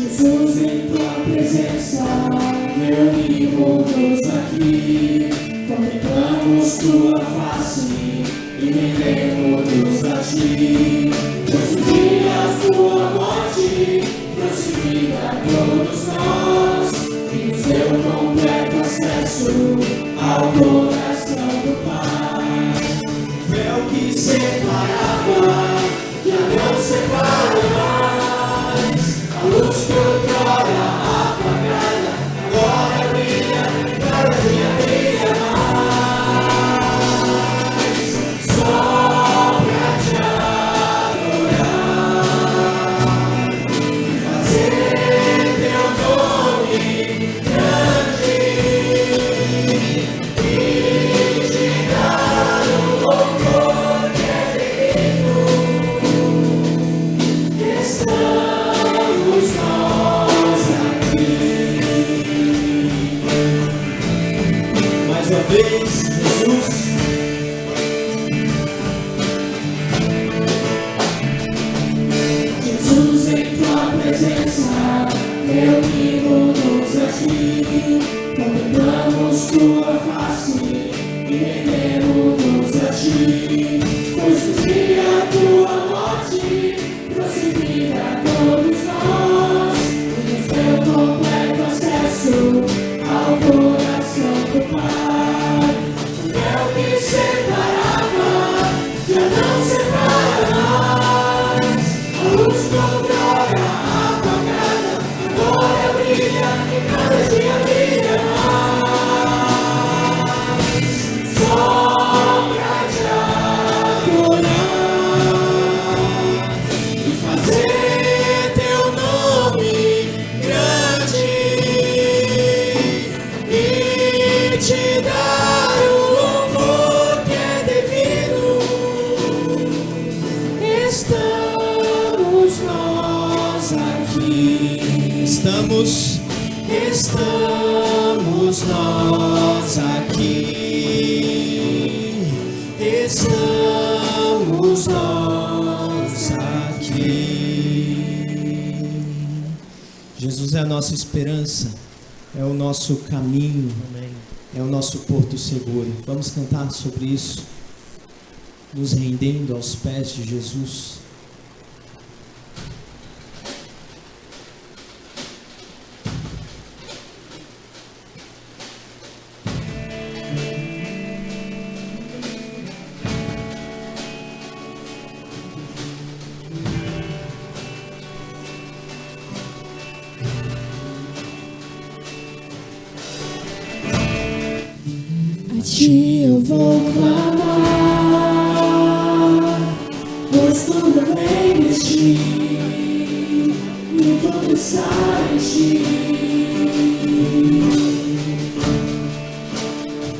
Jesus, em tua presença, reunimos-nos aqui, contemplamos tua face e rendemos-nos a ti. Pois no dia tua morte trouxe vida a todos nós e nos deu completo acesso ao coração do Pai. O véu que separava já não separa mais. A luz que outrora apagada agora brilha e cada dia brilha mais. Só pra te adorar e fazer teu nome grande e te dar o louvor que é devido. Estamos nós aqui. Mais uma vez, Jesus. Jesus, em tua presença, reunimos-nos aqui, contemplamos tua face e rendemos-nos a ti. Pois no dia tua morte trouxe vida a todos nós e nos deu completo acesso ao coração do Pai. O véu que separava já não separa mais. A luz que outrora apagada agora brilha e cada dia brilha mais. Só pra te adorar e fazer teu nome grande e te dar o louvor que é devido. Estamos nós aqui. Estamos nós aqui. Estamos nós aqui. Jesus é a nossa esperança, é o nosso caminho, é o nosso porto seguro. Vamos cantar sobre isso, nos rendendo aos pés de Jesus. A ti eu vou clamar, pois tudo vem de ti e tudo está em ti.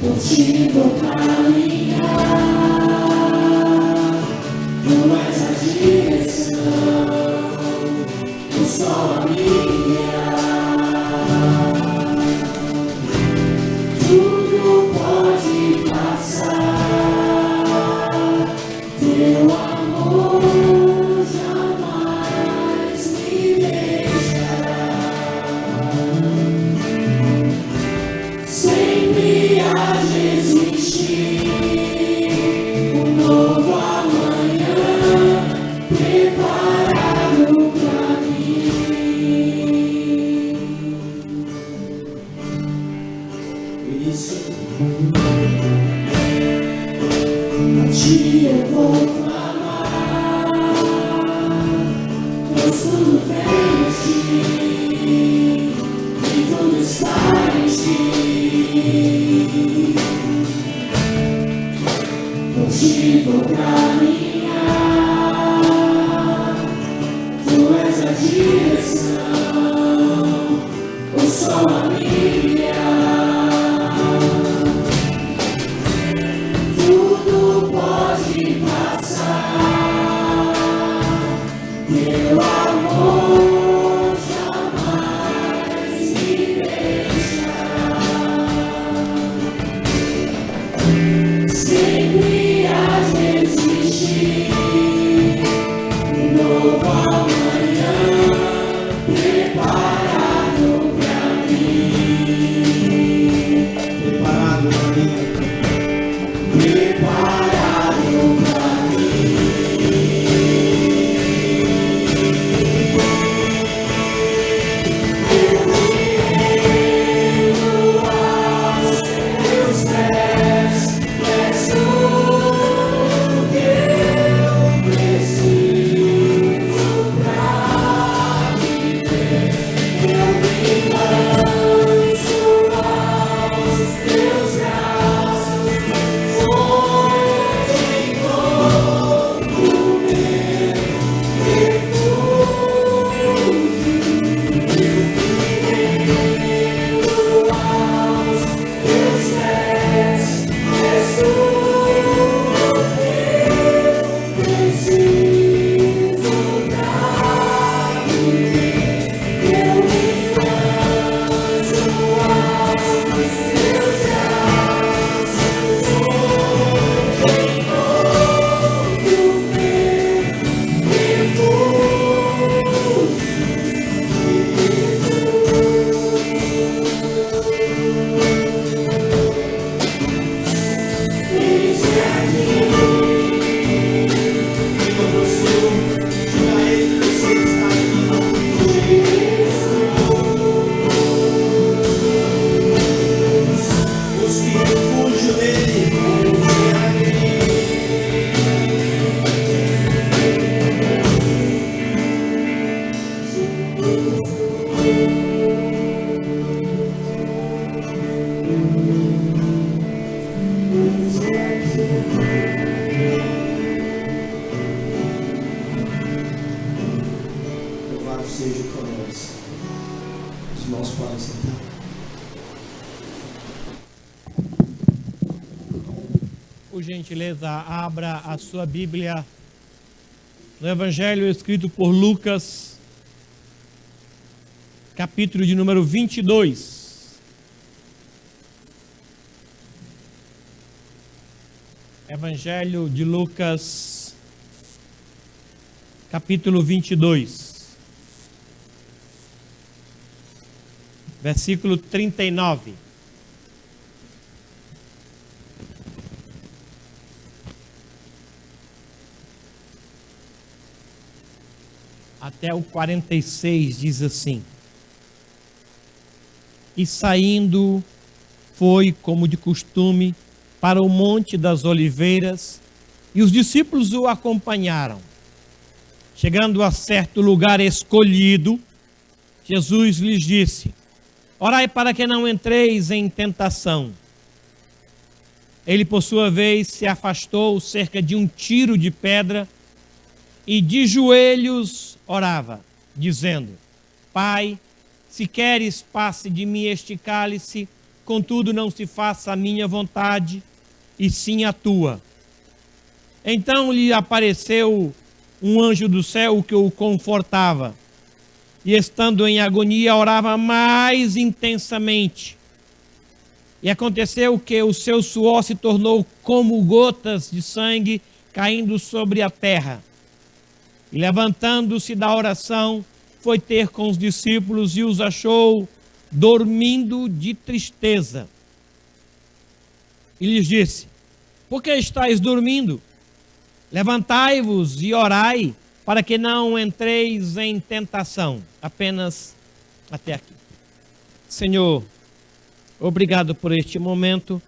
Por ti vou caminhar, tu és a direção, o sol a minha. Tudo pode passar, teu amor jamais me deixará. Sempre há de existir um novo amanhã preparado pra mim. A ti eu vou clamar, pois tudo vem de ti e tudo está em ti. Por ti vou caminhar, tu és a direção, o sol a minha. Tudo pode passar, teu amor jamais me deixará. Sempre há de existir um novo amanhã preparado. seja conosco. Os irmãos podem sentar. Por gentileza, abra a sua Bíblia no Evangelho escrito por Lucas, capítulo de número 22. Evangelho de Lucas, capítulo 22, versículo 39. Até o 46 diz assim: E saindo, foi como de costume para o Monte das Oliveiras, e os discípulos o acompanharam. Chegando a certo lugar escolhido, Jesus lhes disse: Orai para que não entreis em tentação. Ele, por sua vez, se afastou cerca de um tiro de pedra e de joelhos orava, dizendo: Pai, se queres, passe de mim este cálice, contudo não se faça a minha vontade, e sim a tua. Então lhe apareceu um anjo do céu que o confortava, e estando em agonia orava mais intensamente. E aconteceu que o seu suor se tornou como gotas de sangue caindo sobre a terra. E levantando-se da oração, foi ter com os discípulos e os achou dormindo de tristeza. E lhes disse: Por que estáis dormindo? Levantai-vos e orai, para que não entreis em tentação. Apenas até aqui. Senhor, obrigado por este momento.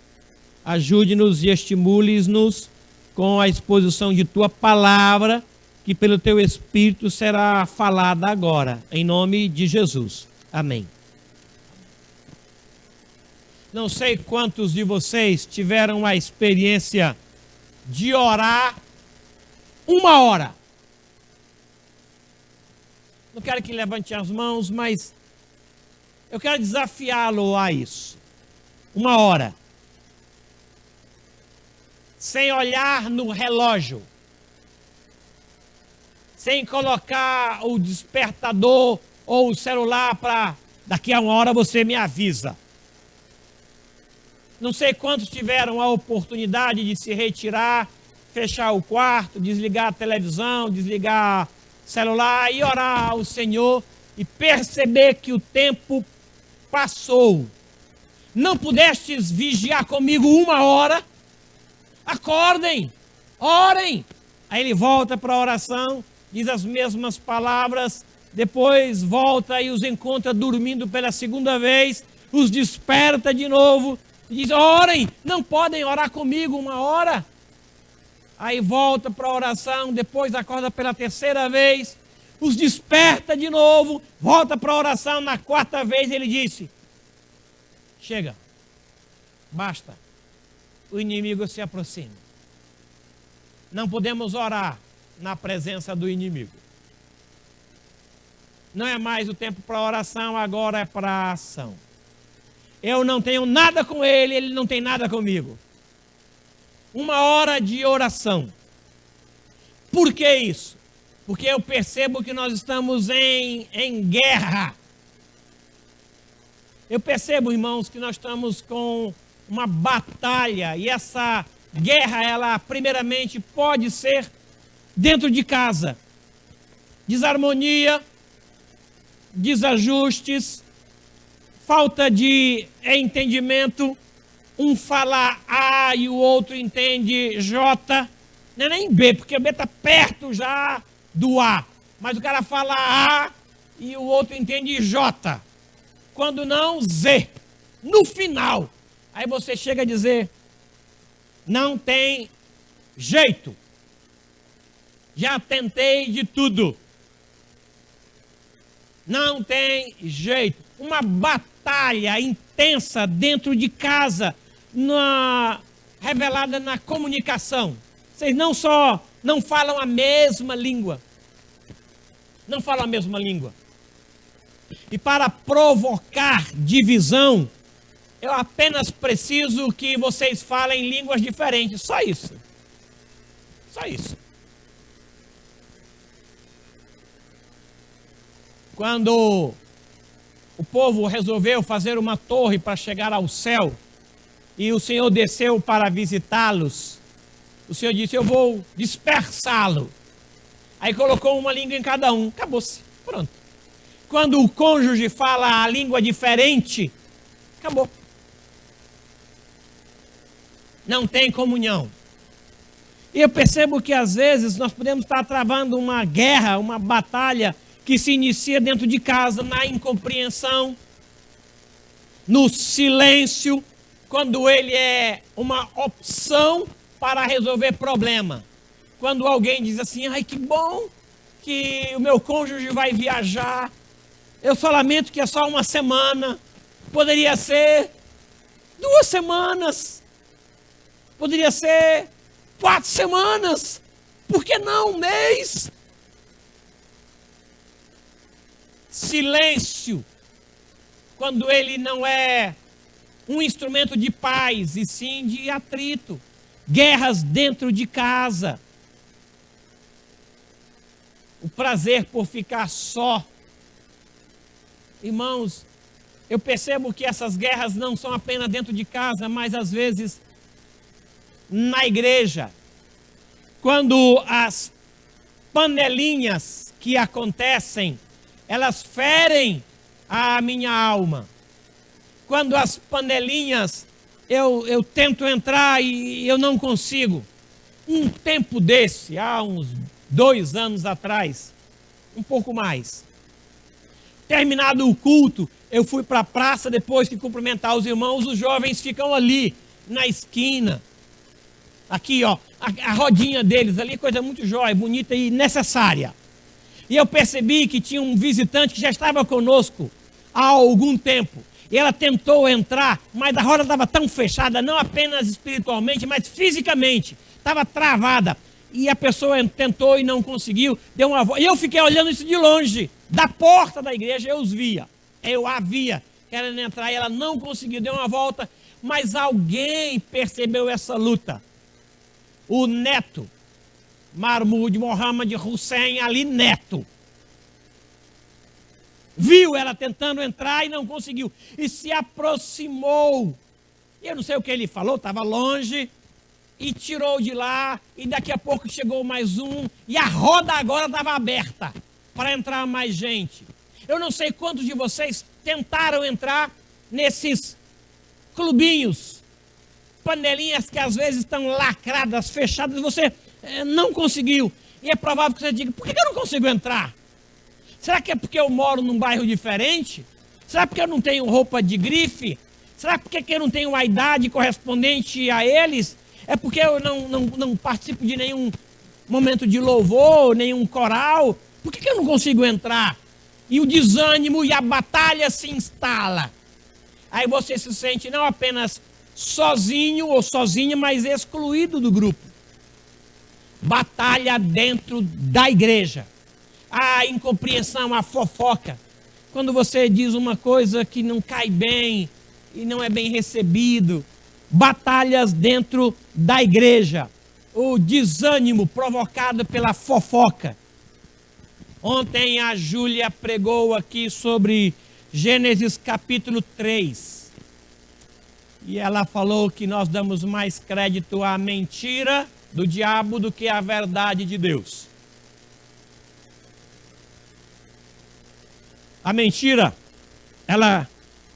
Ajude-nos e estimule-nos com a exposição de Tua palavra, que pelo Teu Espírito será falada agora, em nome de Jesus. Amém. Não sei quantos de vocês tiveram a experiência de orar 1 hora. Não quero que levante as mãos, mas eu quero desafiá-lo a isso. 1 hora. Sem olhar no relógio. Sem colocar o despertador ou o celular para daqui a 1 hora você me avisa. Não sei quantos tiveram a oportunidade de se retirar, fechar o quarto, desligar a televisão, desligar o celular e orar ao Senhor e perceber que o tempo passou. Não pudestes vigiar comigo 1 hora? Acordem, orem. Aí ele volta para a oração, diz as mesmas palavras, depois volta e os encontra dormindo pela segunda vez, os desperta de novo e diz: orem, não podem orar comigo 1 hora. Aí volta para a oração, depois acorda pela terceira vez, os desperta de novo, volta para a oração, na 4ª vez ele disse: chega, basta, o inimigo se aproxima. Não podemos orar na presença do inimigo. Não é mais o tempo para oração, agora é para ação. Eu não tenho nada com ele, ele não tem nada comigo. 1 hora de oração. Por que isso? Porque eu percebo que nós estamos em guerra. Eu percebo, irmãos, que nós estamos com uma batalha. E essa guerra, ela primeiramente pode ser dentro de casa. Desarmonia, desajustes, falta de entendimento. Um fala A e o outro entende J. Não é nem B, porque o B está perto já do A. Mas o cara fala A e o outro entende J. Quando não, Z. No final. Aí você chega a dizer: não tem jeito. Já tentei de tudo. Não tem jeito. Uma batalha intensa dentro de casa, revelada na comunicação. Vocês não só não falam a mesma língua. Não falam a mesma língua. E para provocar divisão, eu apenas preciso que vocês falem línguas diferentes. Só isso. Só isso. Quando o povo resolveu fazer uma torre para chegar ao céu, e o Senhor desceu para visitá-los, o Senhor disse: eu vou dispersá-lo. Aí colocou uma língua em cada um. Acabou-se. Pronto. Quando o cônjuge fala a língua diferente, acabou. Não tem comunhão. E eu percebo que às vezes nós podemos estar travando uma guerra, uma batalha que se inicia dentro de casa, na incompreensão, no silêncio, quando ele é uma opção para resolver problema. Quando alguém diz assim: ai, que bom que o meu cônjuge vai viajar, eu só lamento que é só uma semana, poderia ser 2 semanas, poderia ser 4 semanas, por que não 1 mês? Silêncio, quando ele não é um instrumento de paz, e sim de atrito. Guerras dentro de casa. O prazer por ficar só. Irmãos, eu percebo que essas guerras não são apenas dentro de casa, mas às vezes na igreja. Quando as panelinhas que acontecem, elas ferem a minha alma. Quando as panelinhas, eu tento entrar e eu não consigo. Um tempo desse, há uns 2 anos atrás, um pouco mais. Terminado o culto, eu fui para a praça, depois de cumprimentar os irmãos, os jovens ficam ali, na esquina. Aqui, ó, a rodinha deles ali, coisa muito jóia, bonita e necessária. E eu percebi que tinha um visitante que já estava conosco há algum tempo. E ela tentou entrar, mas a roda estava tão fechada, não apenas espiritualmente, mas fisicamente. Estava travada. E a pessoa tentou e não conseguiu, deu uma volta. E eu fiquei olhando isso de longe, da porta da igreja, eu os via. Eu a via, querendo entrar, e ela não conseguiu, deu uma volta. Mas alguém percebeu essa luta. O neto, Mahmoud Mohammed Hussein Ali Neto, viu ela tentando entrar e não conseguiu. E se aproximou. Eu não sei o que ele falou, estava longe. E tirou de lá. E daqui a pouco chegou mais um. E a roda agora estava aberta para entrar mais gente. Eu não sei quantos de vocês tentaram entrar nesses clubinhos. Panelinhas que às vezes estão lacradas, fechadas. Você não conseguiu. E é provável que você diga: por que eu não consigo entrar? Será que é porque eu moro num bairro diferente? Será porque eu não tenho roupa de grife? Será porque eu não tenho a idade correspondente a eles? É porque eu não participo de nenhum momento de louvor, nenhum coral? Por que eu não consigo entrar? E o desânimo e a batalha se instala. Aí você se sente não apenas sozinho ou sozinha, mas excluído do grupo. Batalha dentro da igreja. A incompreensão, a fofoca. Quando você diz uma coisa que não cai bem e não é bem recebido. Batalhas dentro da igreja. O desânimo provocado pela fofoca. Ontem a Júlia pregou aqui sobre Gênesis capítulo 3. E ela falou que nós damos mais crédito à mentira do diabo do que à verdade de Deus. A mentira, ela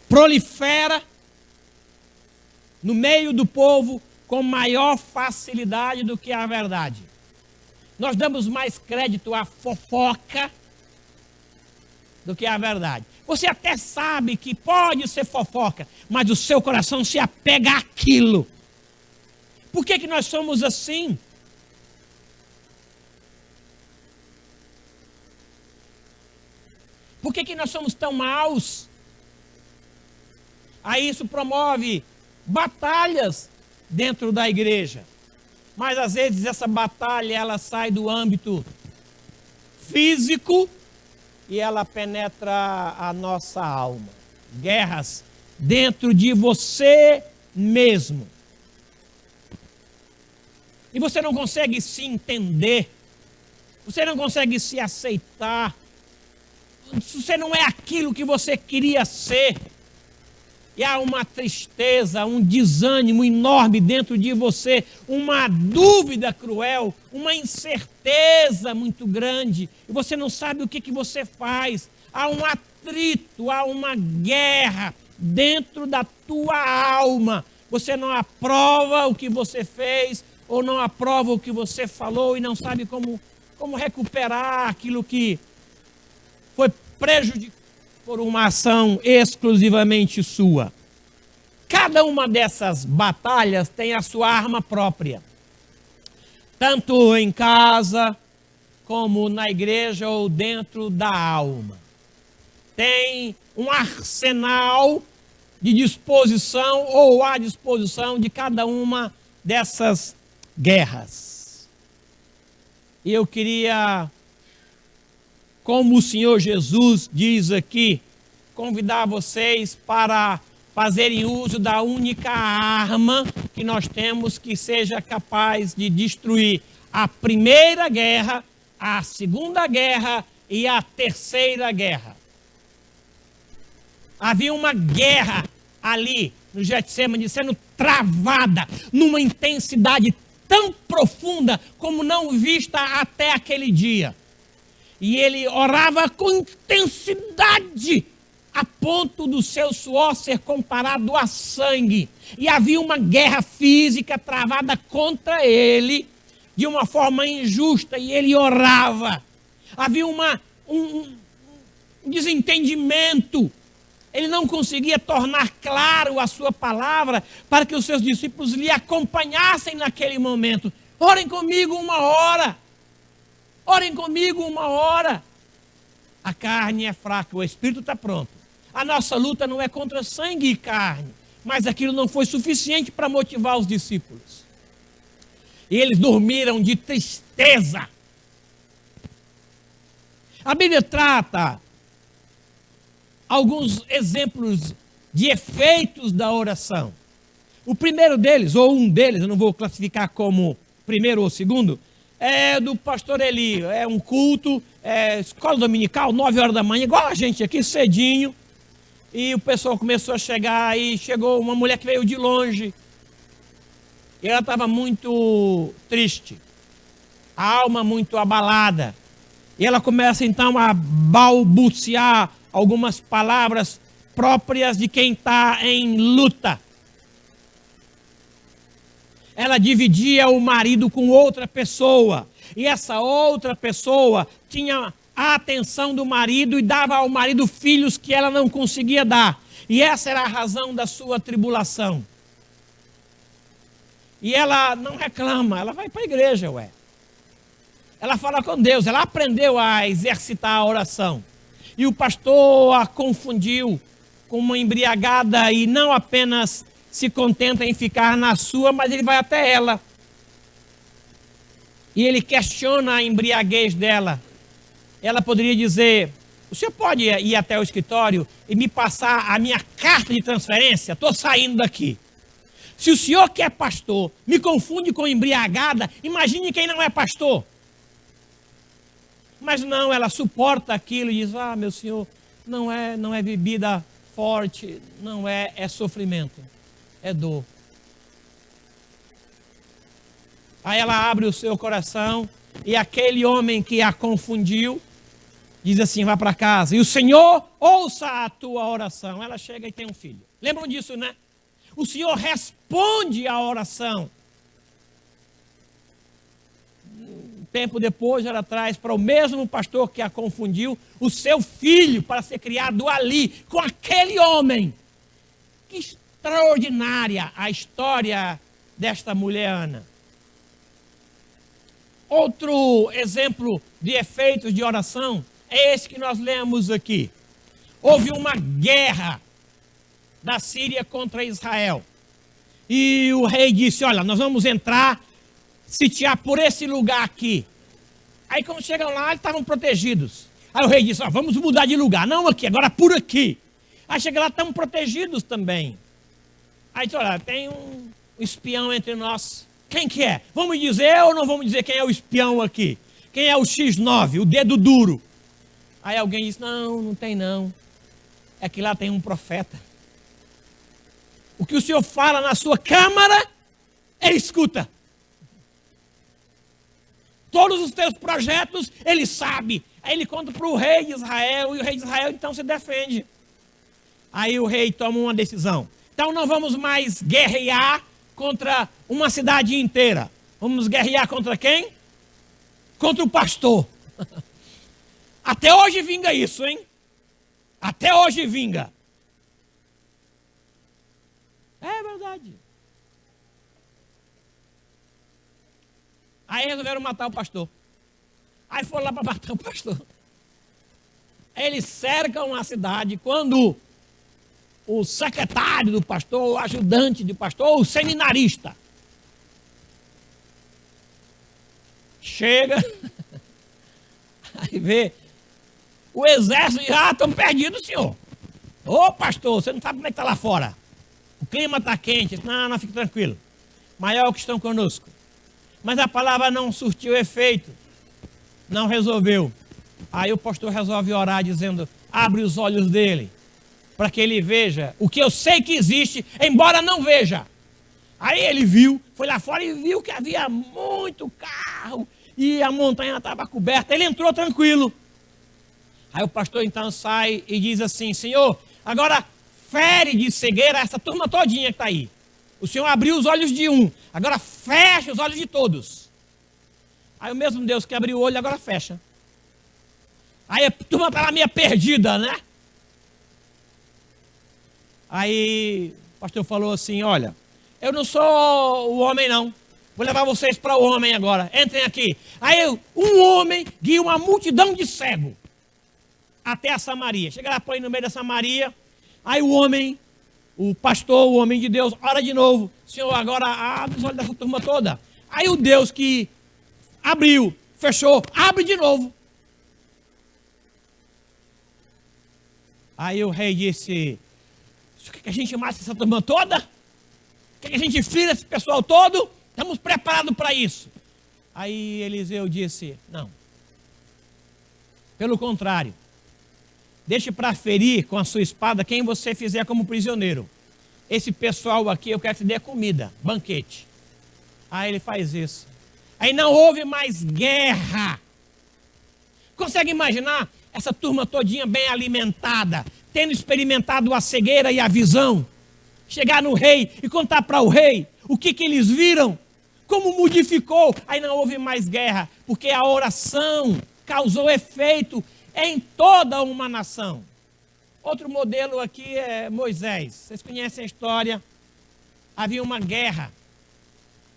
prolifera no meio do povo com maior facilidade do que a verdade. Nós damos mais crédito à fofoca do que à verdade. Você até sabe que pode ser fofoca, mas o seu coração se apega àquilo. Por que nós somos assim? Por que nós somos tão maus? Aí isso promove batalhas dentro da igreja. Mas às vezes essa batalha ela sai do âmbito físico e ela penetra a nossa alma. Guerras dentro de você mesmo. E você não consegue se entender. Você não consegue se aceitar. Você não é aquilo que você queria ser. E há uma tristeza, um desânimo enorme dentro de você, uma dúvida cruel, uma incerteza muito grande, e você não sabe o que você faz. Há um atrito, há uma guerra dentro da tua alma. Você não aprova o que você fez, ou não aprova o que você falou, e não sabe como recuperar aquilo que foi prejudicado por uma ação exclusivamente sua. Cada uma dessas batalhas tem a sua arma própria. Tanto em casa, como na igreja ou dentro da alma. Tem um arsenal de disposição ou à disposição de cada uma dessas guerras. E eu queria, como o Senhor Jesus diz aqui, convidar vocês para fazerem uso da única arma que nós temos que seja capaz de destruir a primeira guerra, a segunda guerra e a terceira guerra. Havia uma guerra ali no Getsemane sendo travada numa intensidade tão profunda como não vista até aquele dia. E ele orava com intensidade, a ponto do seu suor ser comparado a sangue. E havia uma guerra física travada contra ele, de uma forma injusta, e ele orava. Havia um desentendimento. Ele não conseguia tornar claro a sua palavra para que os seus discípulos lhe acompanhassem naquele momento. Orem comigo 1 hora. Orem comigo 1 hora. A carne é fraca, o espírito está pronto. A nossa luta não é contra sangue e carne, mas aquilo não foi suficiente para motivar os discípulos. E eles dormiram de tristeza. A Bíblia trata alguns exemplos de efeitos da oração. O primeiro deles, ou um deles, eu não vou classificar como primeiro ou segundo, é do pastor Eli. É um culto, escola dominical, 9 horas da manhã, igual a gente aqui, cedinho. E o pessoal começou a chegar, e chegou uma mulher que veio de longe. E ela estava muito triste, a alma muito abalada. E ela começa então a balbuciar algumas palavras próprias de quem está em luta. Ela dividia o marido com outra pessoa, e essa outra pessoa tinha a atenção do marido e dava ao marido filhos que ela não conseguia dar. E essa era a razão da sua tribulação. E ela não reclama, ela vai para a igreja, Ela fala com Deus, ela aprendeu a exercitar a oração. E o pastor a confundiu com uma embriagada, e não apenas se contenta em ficar na sua, mas ele vai até ela. E ele questiona a embriaguez dela. Ela poderia dizer: o senhor pode ir até o escritório e me passar a minha carta de transferência? Estou saindo daqui. Se o senhor que é pastor me confunde com embriagada, imagine quem não é pastor. Mas não, ela suporta aquilo e diz: ah, meu senhor, não é bebida forte, não é sofrimento, é dor. Aí ela abre o seu coração, e aquele homem que a confundiu diz assim: vá para casa, e o Senhor ouça a tua oração. Ela chega e tem um filho. Lembram disso, né? O Senhor responde à oração. Tempo depois, ela traz para o mesmo pastor que a confundiu o seu filho para ser criado ali, com aquele homem. Que extraordinária a história desta mulher Ana. Outro exemplo de efeitos de oração é esse que nós lemos aqui. Houve uma guerra da Síria contra Israel. E o rei disse: olha, nós vamos entrar, sitiar por esse lugar aqui. Aí quando chegam lá, eles estavam protegidos. Aí o rei disse, vamos mudar de lugar. Não aqui, agora por aqui. Aí chega lá, estão protegidos também. Aí diz, olha, tem um espião entre nós. Quem que é? Vamos dizer ou não vamos dizer quem é o espião aqui? Quem é o X9, o dedo duro? Aí alguém diz, não tem não. É que lá tem um profeta. O que o senhor fala na sua câmara, ele escuta. Todos os teus projetos, ele sabe. Aí ele conta para o rei de Israel, e o rei de Israel então se defende. Aí o rei toma uma decisão. Então não vamos mais guerrear contra uma cidade inteira. Vamos guerrear contra quem? Contra o pastor. Até hoje vinga isso, hein? Até hoje vinga. É verdade. Aí resolveram matar o pastor. Aí foram lá para matar o pastor. Eles cercam a cidade. Quando o secretário do pastor, o ajudante do pastor, o seminarista chega, aí vê o exército e estão perdidos, senhor. Ô pastor, você não sabe como é que está lá fora. O clima está quente. Não, fique tranquilo. Maior que estão conosco. Mas a palavra não surtiu efeito. Não resolveu. Aí o pastor resolve orar dizendo, abre os olhos dele, para que ele veja o que eu sei que existe, embora não veja. Aí ele viu, foi lá fora e viu que havia muito carro e a montanha estava coberta. Ele entrou tranquilo. Aí o pastor então sai e diz assim, Senhor, agora fere de cegueira essa turma todinha que está aí. O Senhor abriu os olhos de um, agora fecha os olhos de todos. Aí o mesmo Deus que abriu o olho agora fecha. Aí a turma está lá meio perdida, né? Aí o pastor falou assim, olha, eu não sou o homem não, vou levar vocês para o homem agora, entrem aqui. Aí um homem guia uma multidão de cego até a Samaria. Chega lá, põe no meio da Samaria, aí o homem, o pastor, o homem de Deus, ora de novo, Senhor, agora abre os olhos dessa turma toda. Aí o Deus que abriu, fechou, abre de novo. Aí o rei disse, quer que a gente mate essa turma toda? Quer que a gente fira esse pessoal todo? Estamos preparados para isso. Aí Eliseu disse, não. Pelo contrário, deixe para ferir com a sua espada quem você fizer como prisioneiro. Esse pessoal aqui eu quero que dê comida, banquete. Aí ele faz isso. Aí não houve mais guerra. Consegue imaginar essa turma todinha bem alimentada, tendo experimentado a cegueira e a visão? Chegar no rei e contar para o rei o que eles viram, como modificou. Aí não houve mais guerra, porque a oração causou efeito em toda uma nação. Outro modelo aqui é Moisés. Vocês conhecem a história? Havia uma guerra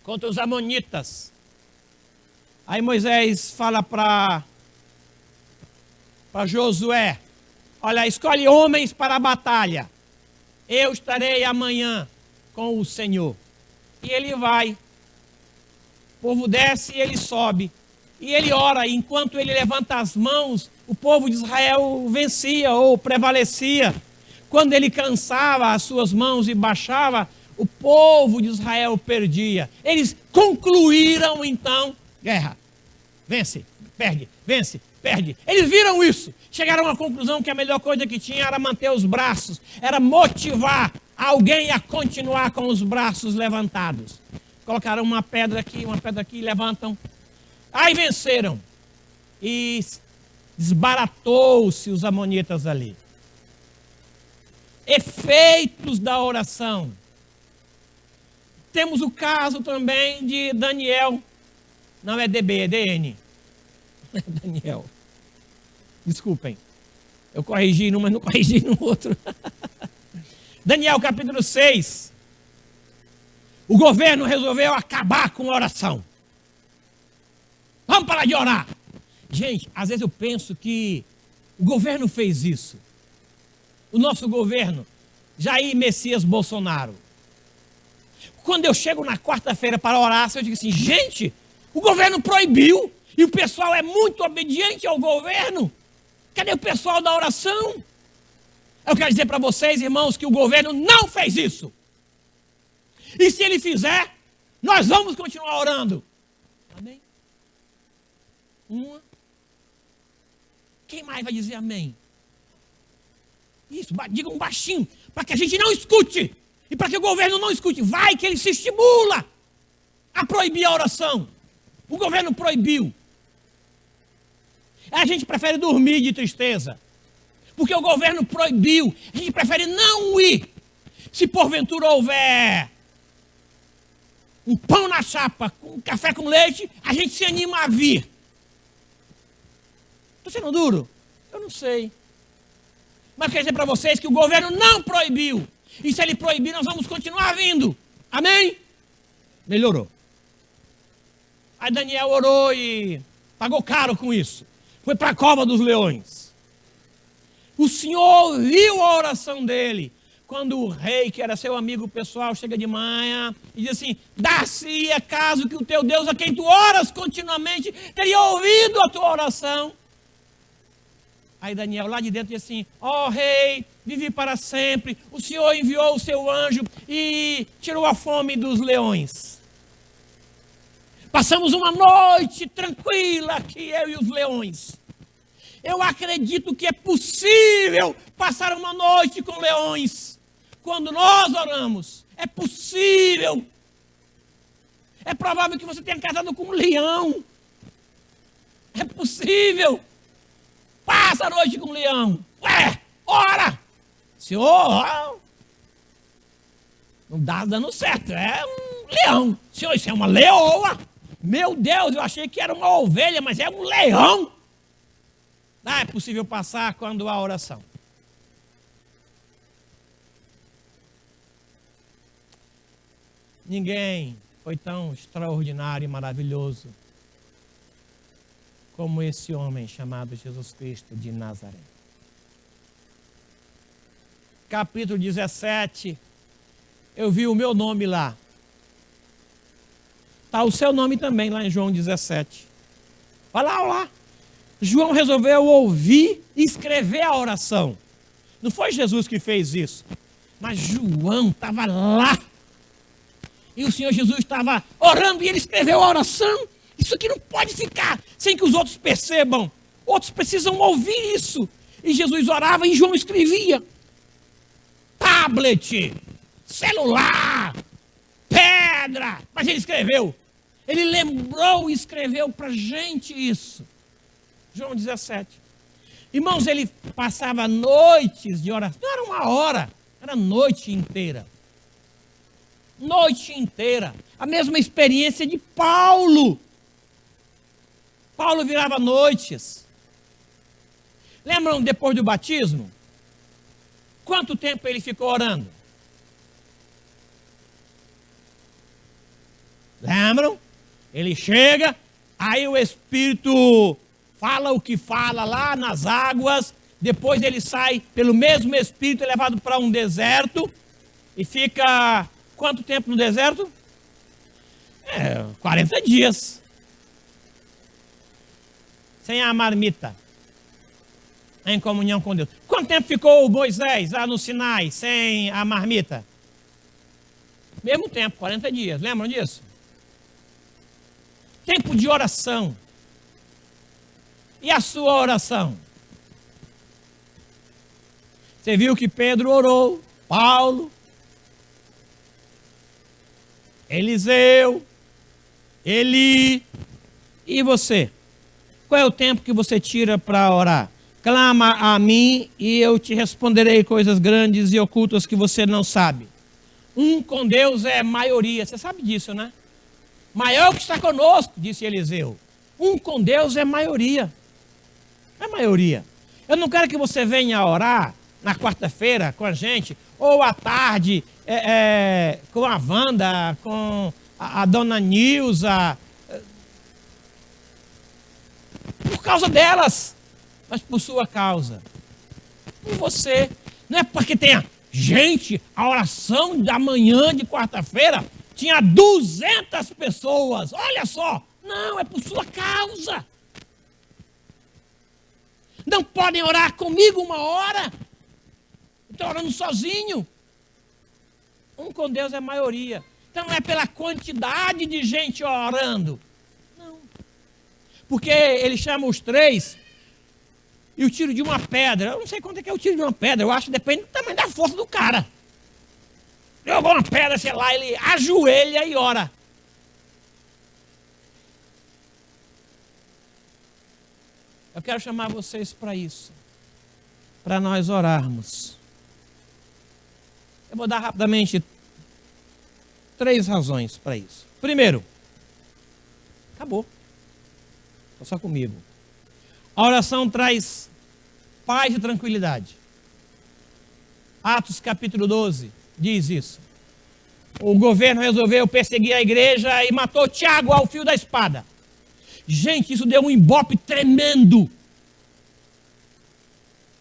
contra os amonitas. Aí Moisés fala para Josué, olha, escolhe homens para a batalha. Eu estarei amanhã com o Senhor. E ele vai. O povo desce e ele sobe. E ele ora, e enquanto ele levanta as mãos, o povo de Israel vencia ou prevalecia. Quando ele cansava as suas mãos e baixava, o povo de Israel perdia. Eles concluíram então guerra. Vence, perde, vence, perde. Eles viram isso. Chegaram à conclusão que a melhor coisa que tinha era manter os braços, era motivar alguém a continuar com os braços levantados. Colocaram uma pedra aqui, levantam. Aí venceram. E desbaratou-se os amonitas ali. Efeitos da oração. Temos o caso também de Daniel. Não é DB, é DN. Daniel. Desculpem. Eu corrigi num, mas não corrigi no outro. Daniel, capítulo 6. O governo resolveu acabar com a oração. Vamos parar de orar. Gente, às vezes eu penso que o governo fez isso. O nosso governo, Jair Messias Bolsonaro. Quando eu chego na quarta-feira para orar, eu digo assim, gente, o governo proibiu e o pessoal é muito obediente ao governo. Cadê o pessoal da oração? Eu quero dizer para vocês, irmãos, que o governo não fez isso. E se ele fizer, nós vamos continuar orando. Amém? Uma. Quem mais vai dizer amém? Isso, digam baixinho, para que a gente não escute. E para que o governo não escute. Vai que ele se estimula a proibir a oração. O governo proibiu. A gente prefere dormir de tristeza. Porque o governo proibiu. A gente prefere não ir. Se porventura houver um pão na chapa, um café com leite, a gente se anima a vir. Estou sendo duro? Eu não sei. Mas quero dizer para vocês que o governo não proibiu. E se ele proibir, nós vamos continuar vindo. Amém? Melhorou. Aí Daniel orou e pagou caro com isso. Foi para a cova dos leões. O Senhor ouviu a oração dele. Quando o rei, que era seu amigo pessoal, chega de manhã e diz assim: dar-se-ia caso que o teu Deus, a quem tu oras continuamente, teria ouvido a tua oração. Aí Daniel lá de dentro diz assim: ó rei, vive para sempre, o Senhor enviou o seu anjo e tirou a fome dos leões. Passamos uma noite tranquila aqui, eu e os leões. Eu acredito que é possível passar uma noite com leões. Quando nós oramos, é possível. É provável que você tenha casado com um leão. É possível. Passa a noite com um leão. Ué, ora! Senhor, não dá dando certo. É um leão. Senhor, isso é uma leoa. Meu Deus, eu achei que era uma ovelha, mas é um leão. Ah, é possível passar quando há oração. Ninguém foi tão extraordinário e maravilhoso como esse homem chamado Jesus Cristo de Nazaré. Capítulo 17, eu vi o meu nome lá. Está o seu nome também lá em João 17. Olha lá. João resolveu ouvir e escrever a oração. Não foi Jesus que fez isso, mas João estava lá. E o Senhor Jesus estava orando e ele escreveu a oração. Isso aqui não pode ficar sem que os outros percebam. Outros precisam ouvir isso. E Jesus orava e João escrevia. Tablet, celular, pedra. Mas ele escreveu. Ele lembrou e escreveu para a gente isso. João 17. Irmãos, ele passava noites de oração. Não era uma hora, era noite inteira. Noite inteira. A mesma experiência de Paulo. Paulo virava noites. Lembram depois do batismo? Quanto tempo ele ficou orando? Lembram? Ele chega, aí o Espírito fala o que fala lá nas águas, depois ele sai pelo mesmo Espírito, é levado para um deserto e fica quanto tempo no deserto? 40 dias. Sem a marmita. Em comunhão com Deus. Quanto tempo ficou Moisés lá no Sinai sem a marmita? Mesmo tempo, 40 dias. Lembram disso? Tempo de oração. E a sua oração? Você viu que Pedro orou, Paulo, Eliseu, Eli. E você? Qual é o tempo que você tira para orar? Clama a mim e eu te responderei coisas grandes e ocultas que você não sabe. Um com Deus é maioria. Você sabe disso, né? Maior que está conosco, disse Eliseu. Um com Deus é maioria. É maioria. Eu não quero que você venha orar na quarta-feira com a gente, ou à tarde com a Wanda, com a dona Nilza, por causa delas, mas por sua causa. Por você. Não é porque tenha gente, a oração da manhã de quarta-feira tinha 200 pessoas. Olha só. Não, é por sua causa. Não podem orar comigo 1 hora? Estou orando sozinho. Um com Deus é maioria. Então não é pela quantidade de gente orando. Não. Porque ele chama os 3 e o tiro de uma pedra. Eu não sei quanto é que é o tiro de uma pedra. Eu acho que depende do tamanho da força do cara. Jogou uma pedra, sei lá, ele ajoelha e ora. Eu quero chamar vocês para isso. Para nós orarmos. Eu vou dar rapidamente 3 razões para isso. Primeiro, acabou. Estou só comigo. A oração traz paz e tranquilidade. Atos capítulo 12 diz isso. O governo resolveu perseguir a igreja e matou Tiago ao fio da espada. Gente, isso deu um ibope tremendo.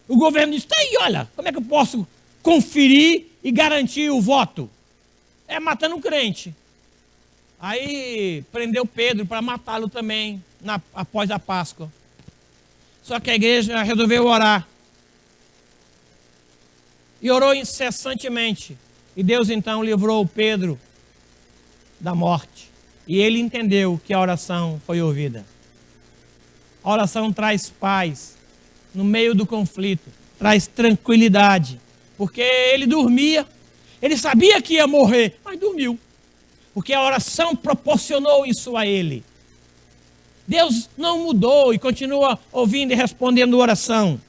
O governo disse, tá aí, olha, como é que eu posso conferir e garantir o voto? É matando um crente. Aí prendeu Pedro para matá-lo também, após a Páscoa. Só que a igreja resolveu orar. E orou incessantemente. E Deus então livrou Pedro da morte. E ele entendeu que a oração foi ouvida. A oração traz paz no meio do conflito, traz tranquilidade. Porque ele dormia, ele sabia que ia morrer, mas dormiu. Porque a oração proporcionou isso a ele. Deus não mudou e continua ouvindo e respondendo oração.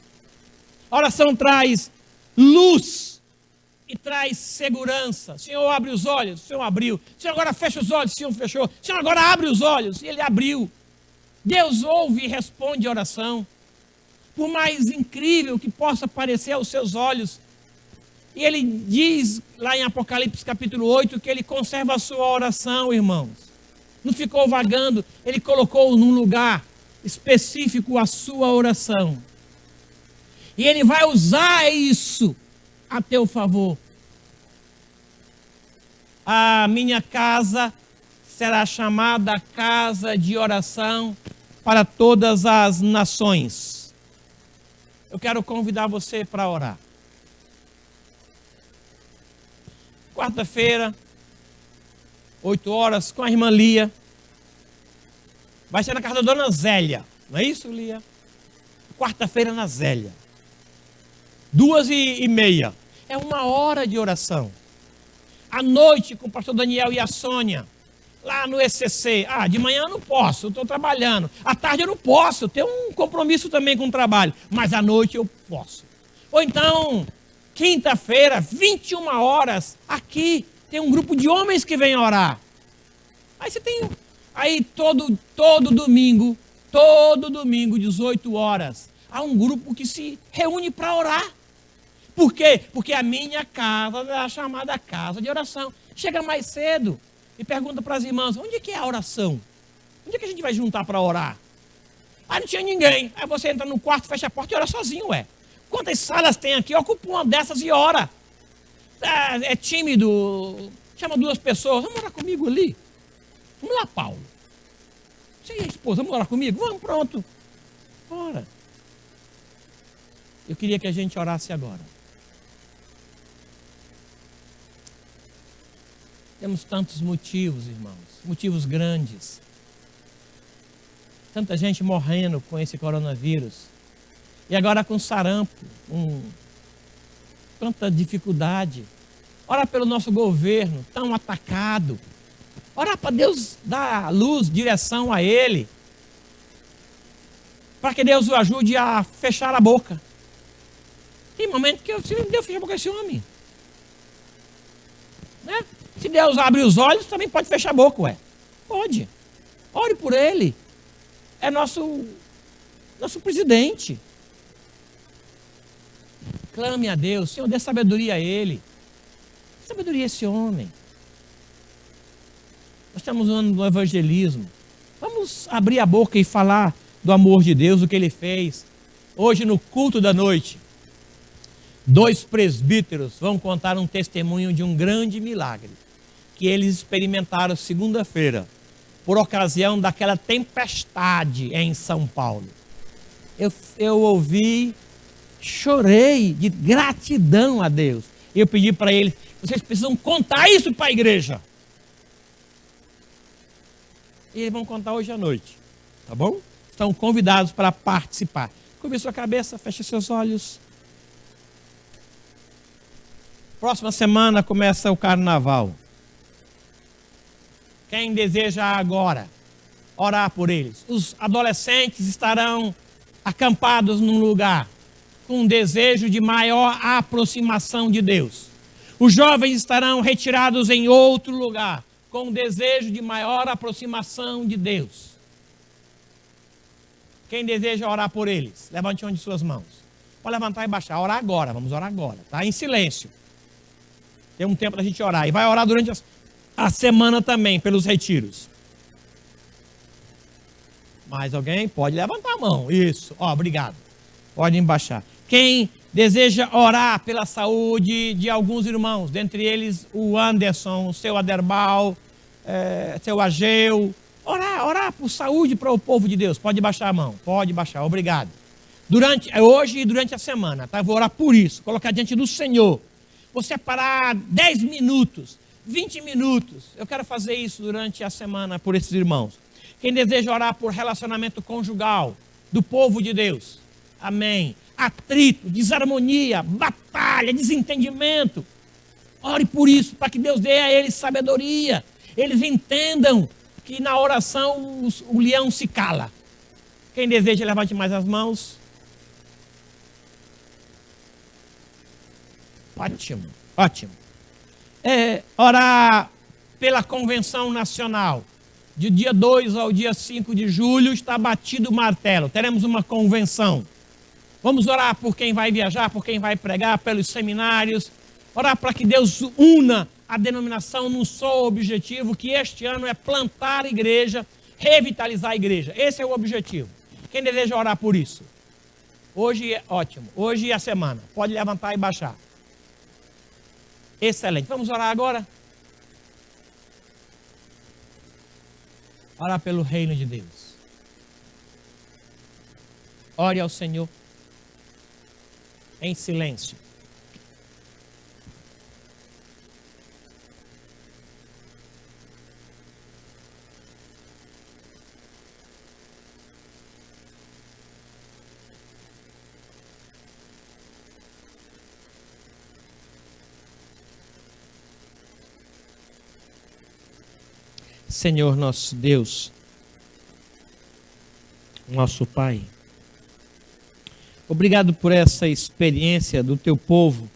A oração traz luz e traz segurança. O Senhor abre os olhos, o Senhor abriu. O Senhor agora fecha os olhos, o Senhor fechou. O Senhor agora abre os olhos, e Ele abriu. Deus ouve e responde a oração. Por mais incrível que possa parecer aos seus olhos. E Ele diz lá em Apocalipse capítulo 8 que Ele conserva a sua oração, irmãos. Não ficou vagando, Ele colocou num lugar específico a sua oração. E Ele vai usar isso a teu favor. A minha casa será chamada casa de oração para todas as nações. Eu quero convidar você para orar. Quarta-feira, 8 horas, com a irmã Lia. Vai ser na casa da dona Zélia. Não é isso, Lia? Quarta-feira na Zélia. 2h30. É 1 hora de oração. À noite, com o pastor Daniel e a Sônia. Lá no ECC. De manhã eu não posso, eu estou trabalhando. À tarde eu não posso, eu tenho um compromisso também com o trabalho. Mas à noite eu posso. Ou então, quinta-feira, 21 horas, aqui tem um grupo de homens que vem orar. Aí você tem... Aí todo domingo, 18 horas, há um grupo que se reúne para orar. Por quê? Porque a minha casa é a chamada casa de oração. Chega mais cedo e pergunta para as irmãs, onde é que é a oração? Onde é que a gente vai juntar para orar? Aí não tinha ninguém. Aí você entra no quarto, fecha a porta e ora sozinho, ué. Quantas salas tem aqui? Ocupa uma dessas e ora. É tímido, chama 2 pessoas, vamos orar comigo ali. Vamos lá, Paulo. Você e a esposa, vamos orar comigo? Vamos, pronto. Ora. Eu queria que a gente orasse agora. Temos tantos motivos, irmãos, motivos grandes. Tanta gente morrendo com esse coronavírus. E agora com sarampo, tanta dificuldade. Ora pelo nosso governo, tão atacado. Ora para Deus dar luz, direção a ele. Para que Deus o ajude a fechar a boca. Tem momento que Deus fecha a boca desse homem. Né? Se Deus abre os olhos, também pode fechar a boca, ué. Pode. Ore por ele. É nosso presidente. Clame a Deus. Senhor, dê sabedoria a ele. Sabedoria a esse homem. Nós estamos no ano do evangelismo. Vamos abrir a boca e falar do amor de Deus, o que ele fez. Hoje, no culto da noite, 2 presbíteros vão contar um testemunho de um grande milagre que eles experimentaram segunda-feira, por ocasião daquela tempestade em São Paulo. Eu ouvi, chorei de gratidão a Deus. Eu pedi para eles, vocês precisam contar isso para a igreja. E eles vão contar hoje à noite, tá bom? Estão convidados para participar. Curve sua cabeça, feche seus olhos. Próxima semana começa o carnaval. Quem deseja agora orar por eles? Os adolescentes estarão acampados num lugar com um desejo de maior aproximação de Deus. Os jovens estarão retirados em outro lugar com um desejo de maior aproximação de Deus. Quem deseja orar por eles? Levante uma de suas mãos. Pode levantar e baixar. Orar agora, vamos orar agora, tá? Em silêncio. Tem um tempo da gente orar. E vai orar durante a semana também, pelos retiros. Mais alguém? Pode levantar a mão. Isso. Ó, obrigado. Podem baixar. Quem deseja orar pela saúde de alguns irmãos, dentre eles o Anderson, o seu Aderbal, seu Ageu. Orar por saúde para o povo de Deus. Pode baixar a mão. Pode baixar. Obrigado. Hoje e durante a semana, tá? Vou orar por isso. Colocar diante do Senhor. Vou separar 10 minutos, 20 minutos. Eu quero fazer isso durante a semana por esses irmãos. Quem deseja orar por relacionamento conjugal do povo de Deus. Amém. Atrito, desarmonia, batalha, desentendimento. Ore por isso, para que Deus dê a eles sabedoria. Eles entendam que na oração o leão se cala. Quem deseja, levante mais as mãos. Ótimo, ótimo. Orar pela Convenção Nacional. De dia 2 ao dia 5 de julho está batido o martelo. Teremos uma convenção. Vamos orar por quem vai viajar, por quem vai pregar, pelos seminários. Orar para que Deus una a denominação num só objetivo, que este ano é plantar a igreja, revitalizar a igreja. Esse é o objetivo. Quem deseja orar por isso? Hoje é ótimo. Hoje é a semana. Pode levantar e baixar. Excelente. Vamos orar agora? Orar pelo reino de Deus. Ore ao Senhor em silêncio. Senhor nosso Deus, nosso Pai, obrigado por essa experiência do teu povo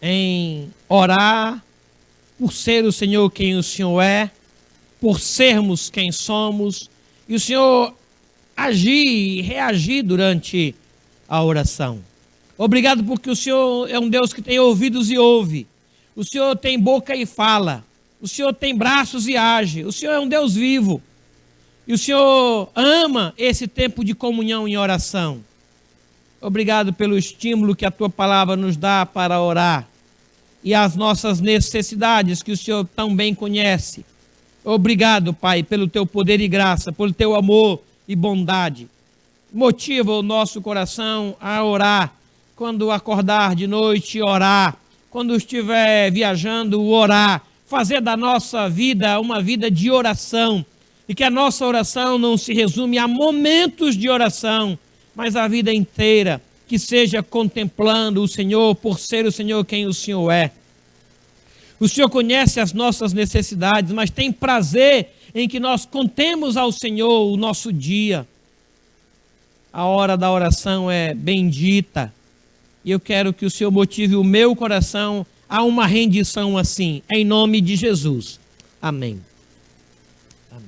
em orar por ser o Senhor quem o Senhor é, por sermos quem somos, e o Senhor agir e reagir durante a oração. Obrigado porque o Senhor é um Deus que tem ouvidos e ouve, o Senhor tem boca e fala, o Senhor tem braços e age. O Senhor é um Deus vivo. E o Senhor ama esse tempo de comunhão em oração. Obrigado pelo estímulo que a Tua palavra nos dá para orar. E as nossas necessidades que o Senhor tão bem conhece. Obrigado, Pai, pelo Teu poder e graça, pelo Teu amor e bondade. Motiva o nosso coração a orar. Quando acordar de noite, orar. Quando estiver viajando, orar. Fazer da nossa vida uma vida de oração, e que a nossa oração não se resume a momentos de oração, mas a vida inteira, que seja contemplando o Senhor, por ser o Senhor quem o Senhor é. O Senhor conhece as nossas necessidades, mas tem prazer em que nós contemos ao Senhor o nosso dia. A hora da oração é bendita, e eu quero que o Senhor motive o meu coração a uma rendição assim, em nome de Jesus. Amém. Amém.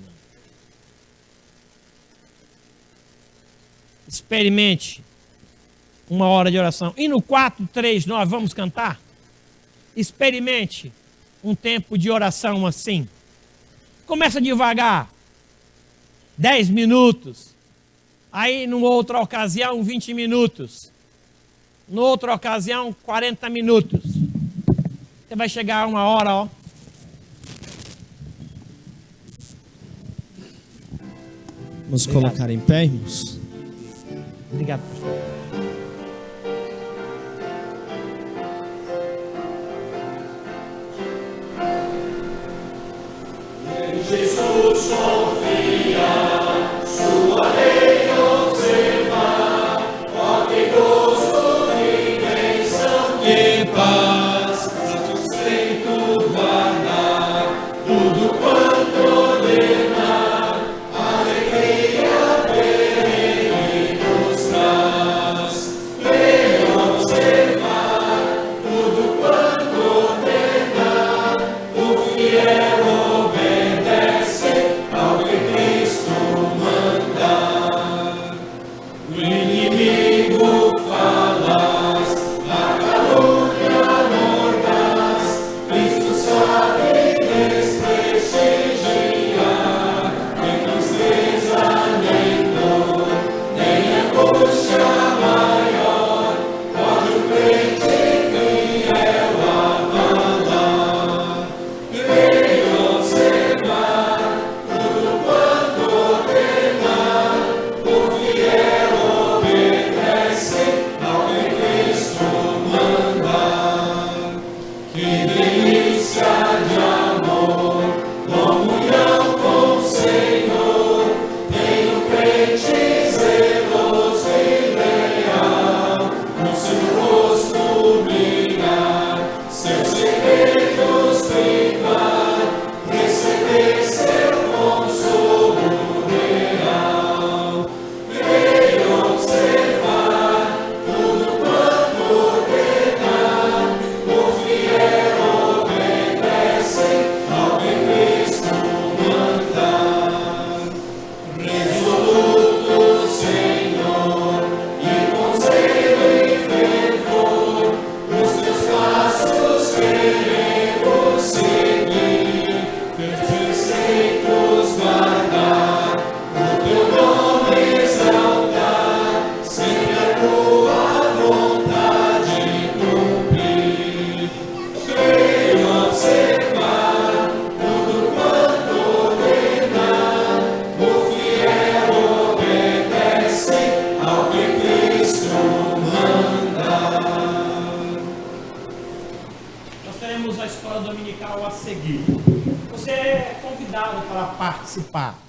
Experimente uma hora de oração. E no 4, 3, 9, vamos cantar? Experimente um tempo de oração assim. Começa devagar. 10 minutos. Aí, numa outra ocasião, 20 minutos. Numa outra ocasião, 40 minutos. Você vai chegar a uma hora, ó. Vamos colocar em pé, irmãos. Obrigado, pastor. Jesus confia, sua lei observa, ó que gozo e bênção, que paz, satisfeito guardar, tudo quanto ordenar, alegria perene nos traz. Lei observar, tudo quanto ordenar, o fiel ao que Cristo manda. O inimigo falas, a calúnia mordaz, Cristo sabe desprestigiar. Quem nos desanimou, nem angústia maior, pode o crente fiel abalar. Lei observar, tudo quanto ordenar, o fiel obedece ao que Cristo manda. Que delícia de amor, comunhão com o Senhor, tem o crente zeloso e leal, no seu rosto mirar, seus segredos privar, receber seu consolo real. Lei observar, tudo quanto ordenar, o fiel obedece ao que Cristo manda. Resoluto, Senhor, e com zelo e fervor, os teus passos queremos seguir, teus preceitos guardar, o teu nome exaltar, sempre a tua vontade cumprir. Lei observar, tudo quanto ordenar, o fiel obedece ao que Cristo manda. Nós teremos a escola dominical a seguir. Você é convidado para participar.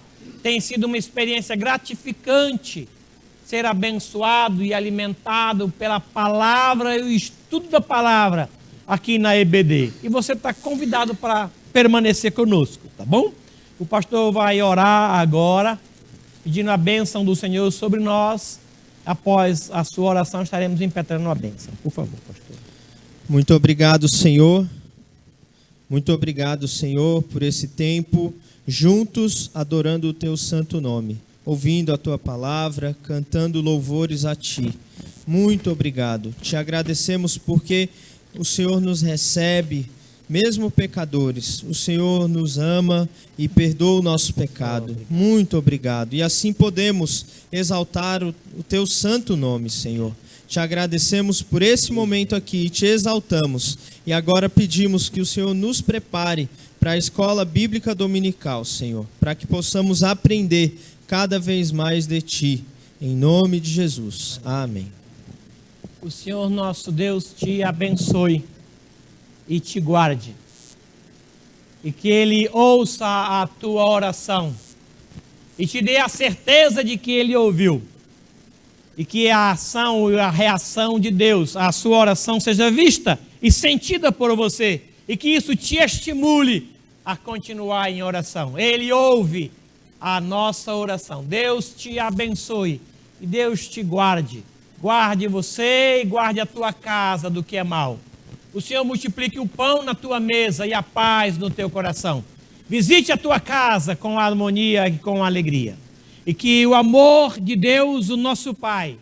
Tem sido uma experiência gratificante ser abençoado e alimentado pela palavra e o estudo da palavra aqui na EBD. E você está convidado para permanecer conosco, tá bom? O pastor vai orar agora, pedindo a bênção do Senhor sobre nós. Após a sua oração, estaremos impetrando a bênção. Por favor, pastor. Muito obrigado, Senhor. Muito obrigado, Senhor, por esse tempo juntos adorando o teu santo nome, ouvindo a tua palavra, cantando louvores a ti. Muito obrigado. Te agradecemos porque o Senhor nos recebe, mesmo pecadores. O Senhor nos ama e perdoa o nosso pecado. Muito obrigado. E assim podemos exaltar o teu santo nome, Senhor. Te agradecemos por esse momento aqui e te exaltamos. E agora pedimos que o Senhor nos prepare para a escola bíblica dominical, Senhor, para que possamos aprender cada vez mais de ti. Em nome de Jesus. Amém. O Senhor nosso Deus te abençoe e te guarde. E que Ele ouça a tua oração. E te dê a certeza de que Ele ouviu. E que a ação e a reação de Deus, a sua oração seja vista e sentida por você. E que isso te estimule a continuar em oração. Ele ouve a nossa oração. Deus te abençoe e Deus te guarde. Guarde você e guarde a tua casa do que é mal. O Senhor multiplique o pão na tua mesa e a paz no teu coração. Visite a tua casa com harmonia e com alegria. E que o amor de Deus, o nosso Pai,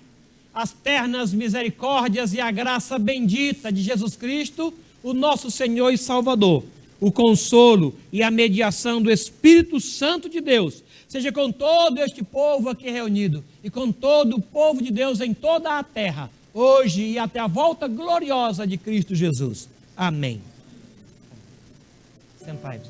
as ternas misericórdias e a graça bendita de Jesus Cristo, o nosso Senhor e Salvador, o consolo e a mediação do Espírito Santo de Deus, seja com todo este povo aqui reunido e com todo o povo de Deus em toda a terra, hoje e até a volta gloriosa de Cristo Jesus. Amém. Sentai-vos.